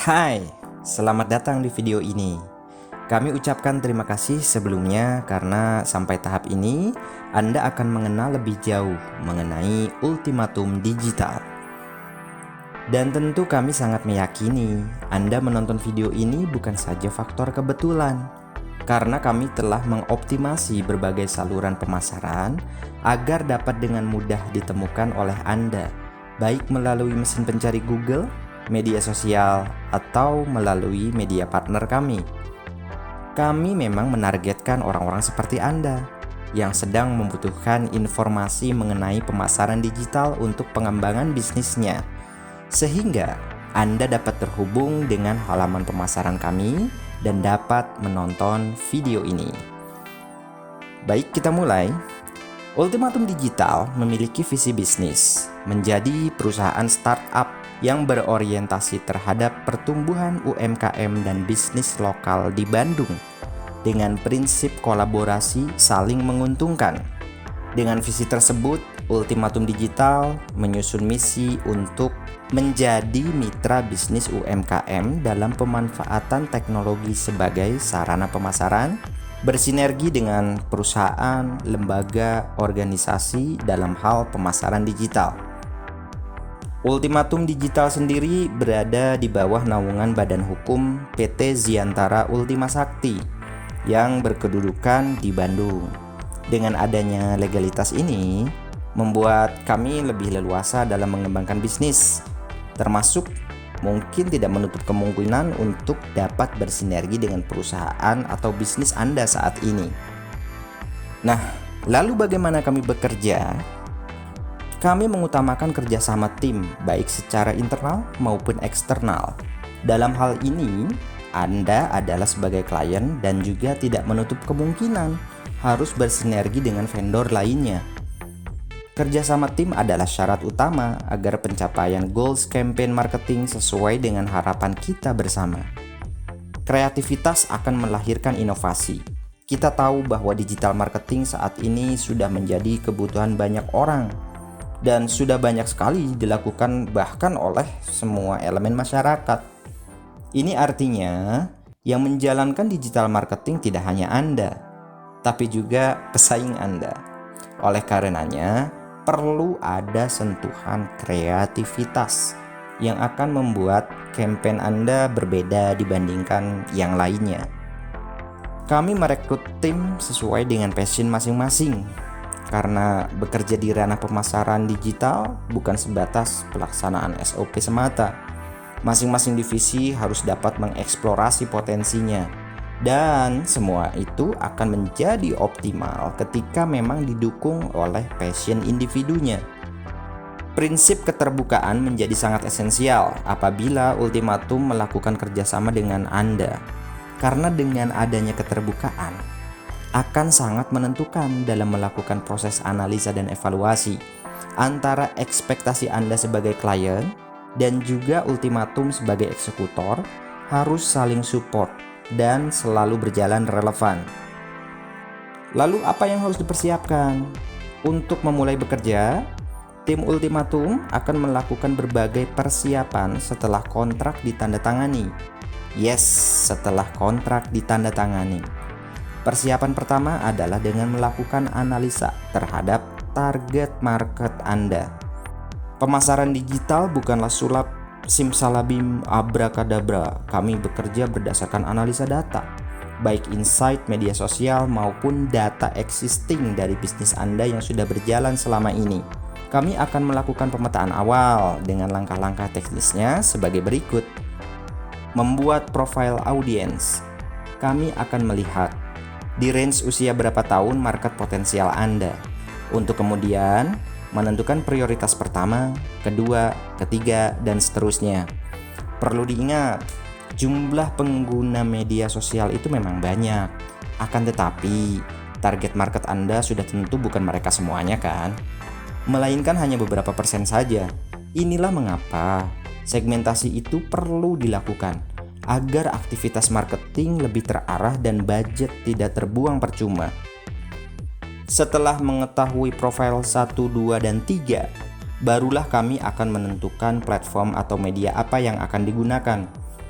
Hai, selamat datang di video ini. Kami ucapkan terima kasih sebelumnya karena sampai tahap ini Anda akan mengenal lebih jauh mengenai ultimatum digital. Dan tentu kami sangat meyakini Anda menonton video ini bukan saja faktor kebetulan, karena kami telah mengoptimasi berbagai saluran pemasaran agar dapat dengan mudah ditemukan oleh Anda, baik melalui mesin pencari Google, media sosial, atau melalui media partner kami. Kami memang menargetkan orang-orang seperti Anda yang sedang membutuhkan informasi mengenai pemasaran digital untuk pengembangan bisnisnya, sehingga Anda dapat terhubung dengan halaman pemasaran kami dan dapat menonton video ini. Baik, kita mulai. Ultimatum Digital memiliki visi bisnis menjadi perusahaan startup yang berorientasi terhadap pertumbuhan UMKM dan bisnis lokal di Bandung dengan prinsip kolaborasi saling menguntungkan. Dengan visi tersebut, Ultimatum Digital menyusun misi untuk menjadi mitra bisnis UMKM dalam pemanfaatan teknologi sebagai sarana pemasaran, bersinergi dengan perusahaan, lembaga, organisasi dalam hal pemasaran digital. Ultimatum Digital sendiri berada di bawah naungan Badan Hukum PT Ziantara Ultima Sakti yang berkedudukan di Bandung. Dengan adanya legalitas ini, membuat kami lebih leluasa dalam mengembangkan bisnis, termasuk mungkin tidak menutup kemungkinan untuk dapat bersinergi dengan perusahaan atau bisnis Anda saat ini. Nah, lalu bagaimana kami bekerja? Kami mengutamakan kerjasama tim, baik secara internal maupun eksternal. Dalam hal ini, Anda adalah sebagai klien dan juga tidak menutup kemungkinan harus bersinergi dengan vendor lainnya. Kerjasama tim adalah syarat utama agar pencapaian goals campaign marketing sesuai dengan harapan kita bersama. Kreativitas akan melahirkan inovasi. Kita tahu bahwa digital marketing saat ini sudah menjadi kebutuhan banyak orang dan sudah banyak sekali dilakukan bahkan oleh semua elemen masyarakat. Ini artinya yang menjalankan digital marketing tidak hanya Anda, tapi juga pesaing Anda. Oleh karenanya, perlu ada sentuhan kreativitas yang akan membuat campaign Anda berbeda dibandingkan yang lainnya. Kami merekrut tim sesuai dengan passion masing-masing, karena bekerja di ranah pemasaran digital bukan sebatas pelaksanaan SOP semata. Masing-masing divisi harus dapat mengeksplorasi potensinya, dan semua itu akan menjadi optimal ketika memang didukung oleh passion individunya. Prinsip keterbukaan menjadi sangat esensial apabila Ultimatum melakukan kerjasama dengan Anda, karena dengan adanya keterbukaan akan sangat menentukan dalam melakukan proses analisa dan evaluasi antara ekspektasi Anda sebagai klien dan juga Ultimatum sebagai eksekutor harus saling support dan selalu berjalan relevan. Lalu apa yang harus dipersiapkan? Untuk memulai bekerja, tim Ultimatum akan melakukan berbagai persiapan setelah kontrak ditandatangani. Yes, setelah kontrak ditandatangani. Persiapan pertama adalah dengan melakukan analisa terhadap target market Anda. Pemasaran digital bukanlah sulap simsalabim abrakadabra. Kami bekerja berdasarkan analisa data, baik insight media sosial maupun data existing dari bisnis Anda yang sudah berjalan selama ini. Kami akan melakukan pemetaan awal dengan langkah-langkah teknisnya sebagai berikut. Membuat profil audiens. Kami akan melihat di range usia berapa tahun market potensial Anda, untuk kemudian menentukan prioritas pertama, kedua, ketiga, dan seterusnya. Perlu diingat, jumlah pengguna media sosial itu memang banyak. Akan tetapi, target market Anda sudah tentu bukan mereka semuanya kan? Melainkan hanya beberapa persen saja. Inilah mengapa segmentasi itu perlu dilakukan agar aktivitas marketing lebih terarah dan budget tidak terbuang percuma. Setelah mengetahui profil 1, 2, dan 3, barulah kami akan menentukan platform atau media apa yang akan digunakan.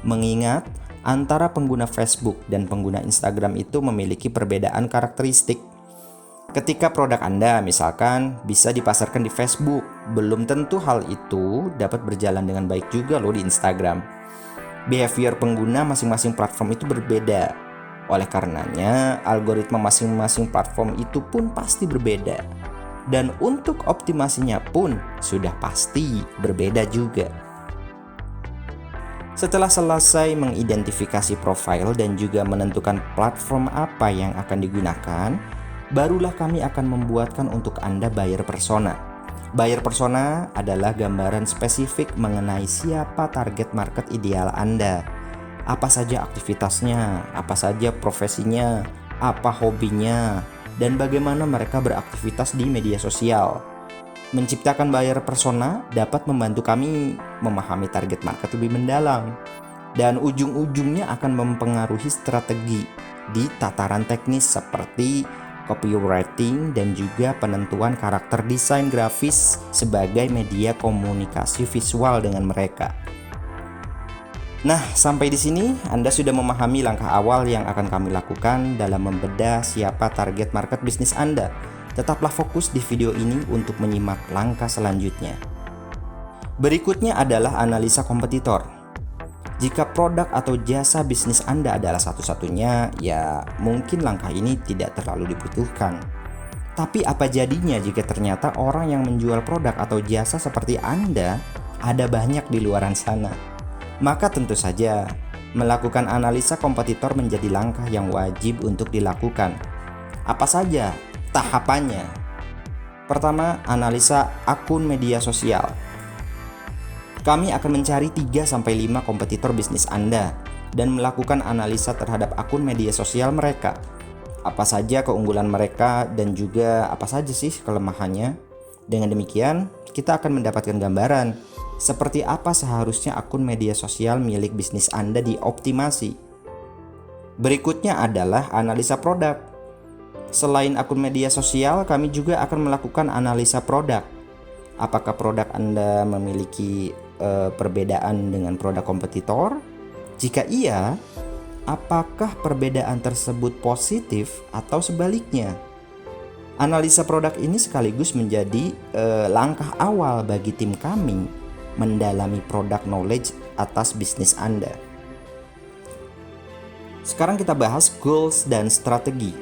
mengingat antara pengguna Facebook dan pengguna Instagram itu memiliki perbedaan karakteristik. Ketika produk Anda misalkan bisa dipasarkan di Facebook, belum tentu hal itu dapat berjalan dengan baik juga loh di Instagram. Behavior pengguna masing-masing platform itu berbeda. Oleh karenanya, algoritma masing-masing platform itu pun pasti berbeda. Dan untuk optimasinya pun sudah pasti berbeda juga. Setelah selesai mengidentifikasi profil dan juga menentukan platform apa yang akan digunakan, barulah kami akan membuatkan untuk Anda buyer persona. Buyer persona adalah gambaran spesifik mengenai siapa target market ideal Anda. Apa saja aktivitasnya, apa saja profesinya, apa hobinya, dan bagaimana mereka beraktivitas di media sosial. Menciptakan buyer persona dapat membantu kami memahami target market lebih mendalam, dan ujung-ujungnya akan mempengaruhi strategi di tataran teknis seperti copywriting dan juga penentuan karakter desain grafis sebagai media komunikasi visual dengan mereka. Nah, sampai di sini Anda sudah memahami langkah awal yang akan kami lakukan dalam membedah siapa target market bisnis Anda. Tetaplah fokus di video ini untuk menyimak langkah selanjutnya. Berikutnya adalah analisa kompetitor. Jika produk atau jasa bisnis Anda adalah satu-satunya, ya mungkin langkah ini tidak terlalu dibutuhkan. Tapi apa jadinya jika ternyata orang yang menjual produk atau jasa seperti Anda ada banyak di luaran sana? Maka tentu saja, melakukan analisa kompetitor menjadi langkah yang wajib untuk dilakukan. Apa saja tahapannya? Pertama, analisa akun media sosial. Kami akan mencari 3-5 kompetitor bisnis Anda dan melakukan analisa terhadap akun media sosial mereka. Apa saja keunggulan mereka dan juga apa saja sih kelemahannya. Dengan demikian, kita akan mendapatkan gambaran seperti apa seharusnya akun media sosial milik bisnis Anda dioptimasi. Berikutnya adalah analisa produk. Selain akun media sosial, kami juga akan melakukan analisa produk. Apakah produk Anda memiliki perbedaan dengan produk kompetitor? Jika iya, apakah perbedaan tersebut positif atau sebaliknya? Analisa produk ini sekaligus menjadi langkah awal bagi tim kami mendalami product knowledge atas bisnis Anda. Sekarang kita bahas goals dan strategi.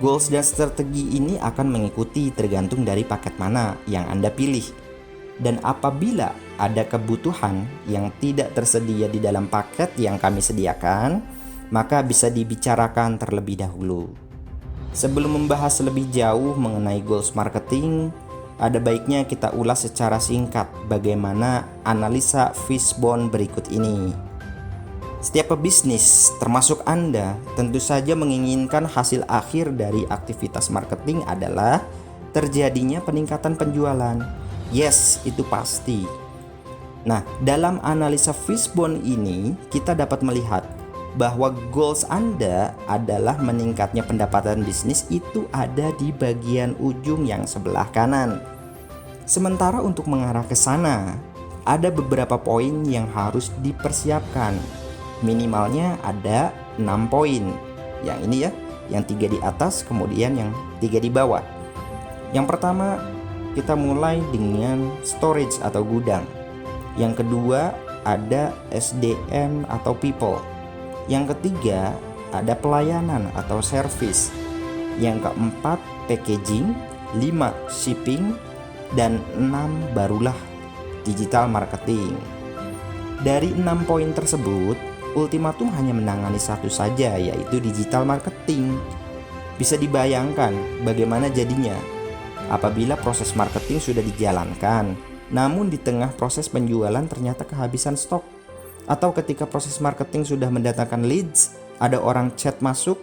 Goals dan strategi ini akan mengikuti tergantung dari paket mana yang Anda pilih. Dan apabila ada kebutuhan yang tidak tersedia di dalam paket yang kami sediakan, maka bisa dibicarakan terlebih dahulu. Sebelum membahas lebih jauh mengenai goals marketing, ada baiknya kita ulas secara singkat bagaimana analisa fishbone berikut ini. Setiap pebisnis, termasuk Anda, tentu saja menginginkan hasil akhir dari aktivitas marketing adalah terjadinya peningkatan penjualan. Yes, itu pasti. Nah, dalam analisa fishbone ini, kita dapat melihat bahwa goals Anda adalah meningkatnya pendapatan bisnis itu ada di bagian ujung yang sebelah kanan. Sementara untuk mengarah ke sana, ada beberapa poin yang harus dipersiapkan. Minimalnya ada 6 poin. Yang ini ya, yang 3 di atas, kemudian yang 3 di bawah. Yang pertama, kita mulai dengan storage atau gudang. Yang kedua, ada SDM atau people. Yang ketiga, ada pelayanan atau service. Yang keempat, packaging. 5, shipping. Dan 6 barulah digital marketing. Dari 6 poin tersebut, Ultimatum hanya menangani satu saja, yaitu digital marketing. Bisa dibayangkan bagaimana jadinya apabila proses marketing sudah dijalankan, namun di tengah proses penjualan ternyata kehabisan stok. Atau ketika proses marketing sudah mendatangkan leads, ada orang chat masuk,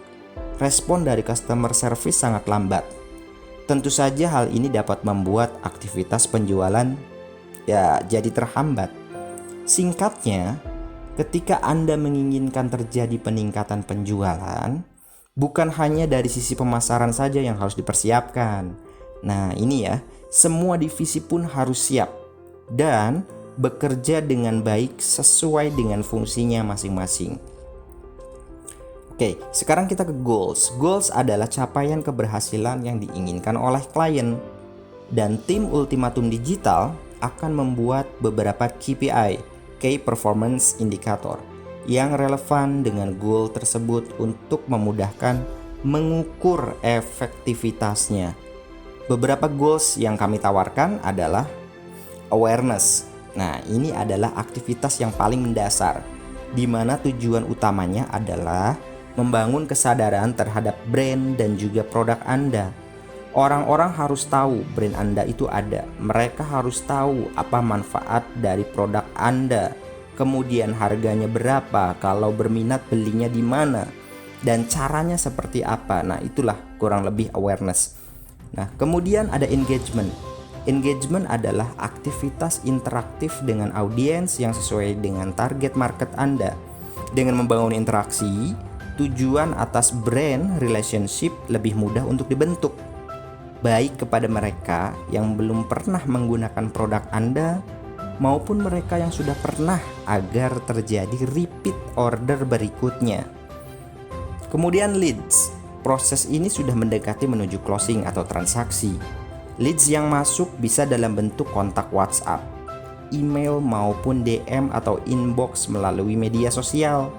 respon dari customer service sangat lambat. Tentu saja hal ini dapat membuat aktivitas penjualan jadi terhambat. Singkatnya, ketika Anda menginginkan terjadi peningkatan penjualan, bukan hanya dari sisi pemasaran saja yang harus dipersiapkan. Nah, ini ya, semua divisi pun harus siap. Dan bekerja dengan baik sesuai dengan fungsinya masing-masing. Oke, sekarang kita ke goals. Goals adalah capaian keberhasilan yang diinginkan oleh klien. Dan tim Ultimatum Digital akan membuat beberapa KPI, Key Performance Indicator, yang relevan dengan goal tersebut untuk memudahkan mengukur efektivitasnya. Beberapa goals yang kami tawarkan adalah awareness. Nah, ini adalah aktivitas yang paling mendasar, di mana tujuan utamanya adalah membangun kesadaran terhadap brand dan juga produk Anda. Orang-orang harus tahu brand Anda itu ada. Mereka harus tahu apa manfaat dari produk Anda. Kemudian harganya berapa, kalau berminat belinya di mana, dan caranya seperti apa. Nah, itulah kurang lebih awareness. Nah, kemudian ada engagement. Engagement adalah aktivitas interaktif dengan audiens yang sesuai dengan target market Anda. Dengan membangun interaksi, tujuan atas brand relationship lebih mudah untuk dibentuk, baik kepada mereka yang belum pernah menggunakan produk Anda maupun mereka yang sudah pernah, agar terjadi repeat order berikutnya. Kemudian leads. Proses ini sudah mendekati menuju closing atau transaksi. Leads yang masuk bisa dalam bentuk kontak WhatsApp, email maupun DM atau inbox melalui media sosial.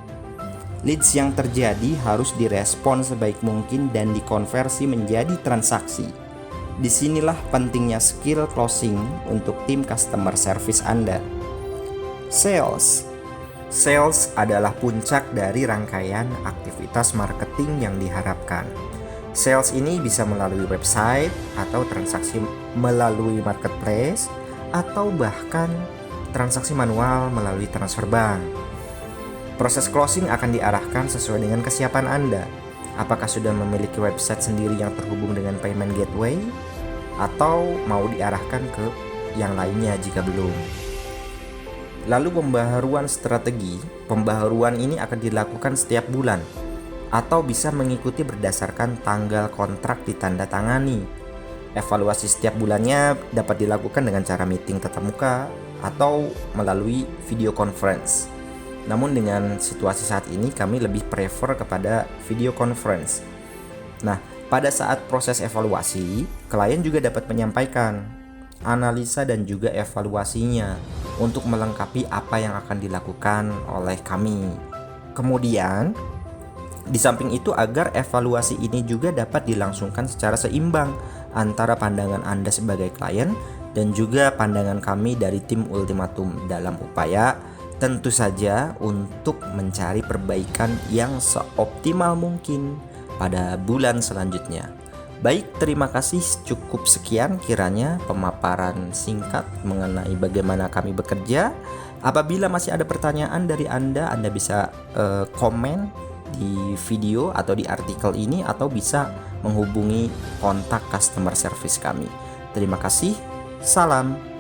Leads yang terjadi harus direspon sebaik mungkin dan dikonversi menjadi transaksi. Disinilah pentingnya skill closing untuk tim customer service Anda. Sales. Sales adalah puncak dari rangkaian aktivitas marketing yang diharapkan. Sales ini bisa melalui website atau transaksi melalui marketplace, atau bahkan transaksi manual melalui transfer bank. Proses closing akan diarahkan sesuai dengan kesiapan Anda. Apakah sudah memiliki website sendiri yang terhubung dengan payment gateway, atau mau diarahkan ke yang lainnya jika belum. Lalu pembaharuan strategi. Pembaharuan ini akan dilakukan setiap bulan atau bisa mengikuti berdasarkan tanggal kontrak ditandatangani. Evaluasi setiap bulannya dapat dilakukan dengan cara meeting tatap muka atau melalui video conference. Namun dengan situasi saat ini kami lebih prefer kepada video conference. Nah, pada saat proses evaluasi, klien juga dapat menyampaikan analisa dan juga evaluasinya untuk melengkapi apa yang akan dilakukan oleh kami. Kemudian, di samping itu, agar evaluasi ini juga dapat dilangsungkan secara seimbang antara pandangan Anda sebagai klien dan juga pandangan kami dari tim Ultimatum dalam upaya tentu saja untuk mencari perbaikan yang seoptimal mungkin pada bulan selanjutnya. Baik, terima kasih. Cukup sekian kiranya pemaparan singkat mengenai bagaimana kami bekerja. Apabila masih ada pertanyaan dari Anda bisa komen di video atau di artikel ini, atau bisa menghubungi kontak customer service kami. Terima kasih. Salam.